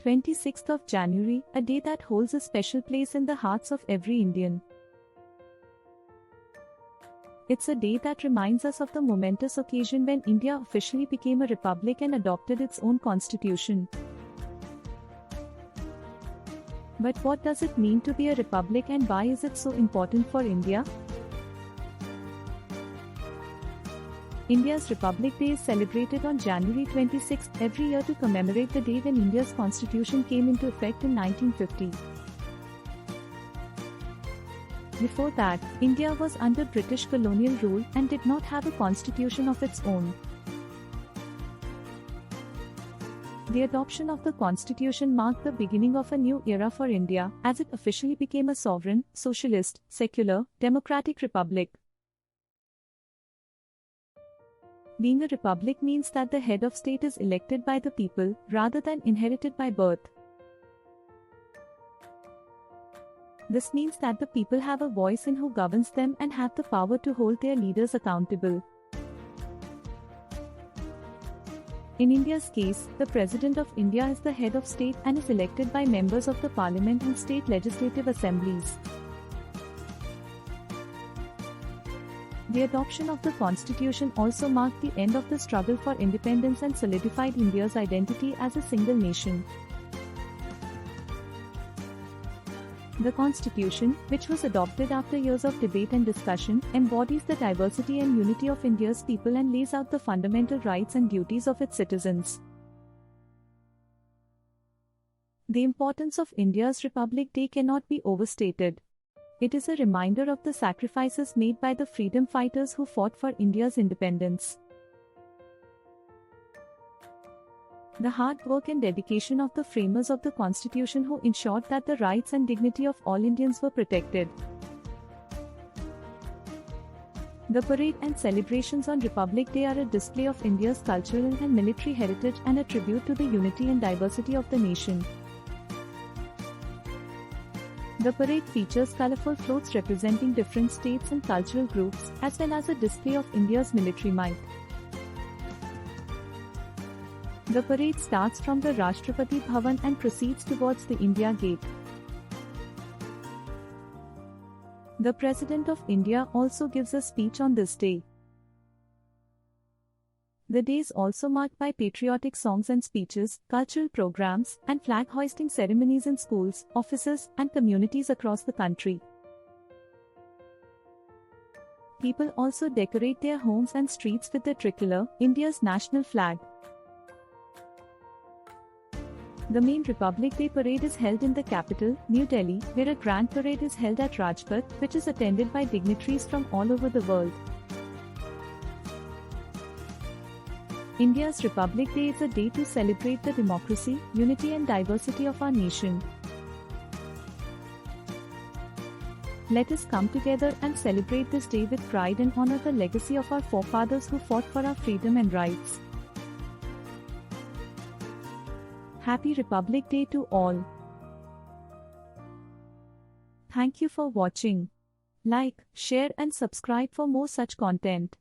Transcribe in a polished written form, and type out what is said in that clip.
26th of January, a day that holds a special place in the hearts of every Indian. It's a day that reminds us of the momentous occasion when India officially became a republic and adopted its own constitution. But what does it mean to be a republic, and why is it so important for India? India's Republic Day is celebrated on January 26 every year to commemorate the day when India's constitution came into effect in 1950. Before that, India was under British colonial rule and did not have a constitution of its own. The adoption of the constitution marked the beginning of a new era for India, as it officially became a sovereign, socialist, secular, democratic republic. Being a republic means that the head of state is elected by the people, rather than inherited by birth. This means that the people have a voice in who governs them and have the power to hold their leaders accountable. In India's case, the President of India is the head of state and is elected by members of the parliament and state legislative assemblies. The adoption of the constitution also marked the end of the struggle for independence and solidified India's identity as a single nation. The Constitution, which was adopted after years of debate and discussion, embodies the diversity and unity of India's people and lays out the fundamental rights and duties of its citizens. The importance of India's Republic Day cannot be overstated. It is a reminder of the sacrifices made by the freedom fighters who fought for India's independence. The hard work and dedication of the framers of the Constitution who ensured that the rights and dignity of all Indians were protected. The parade and celebrations on Republic Day are a display of India's cultural and military heritage and a tribute to the unity and diversity of the nation. The parade features colorful floats representing different states and cultural groups, as well as a display of India's military might. The parade starts from the Rashtrapati Bhavan and proceeds towards the India Gate. The President of India also gives a speech on this day. The day is also marked by patriotic songs and speeches, cultural programs, and flag hoisting ceremonies in schools, offices, and communities across the country. People also decorate their homes and streets with the tricolor, India's national flag. The main Republic Day parade is held in the capital, New Delhi, where a grand parade is held at Rajpath, which is attended by dignitaries from all over the world. India's Republic Day is a day to celebrate the democracy, unity and diversity of our nation. Let us come together and celebrate this day with pride and honor the legacy of our forefathers who fought for our freedom and rights. Happy Republic Day to all. Thank you for watching. Like, share and subscribe for more such content.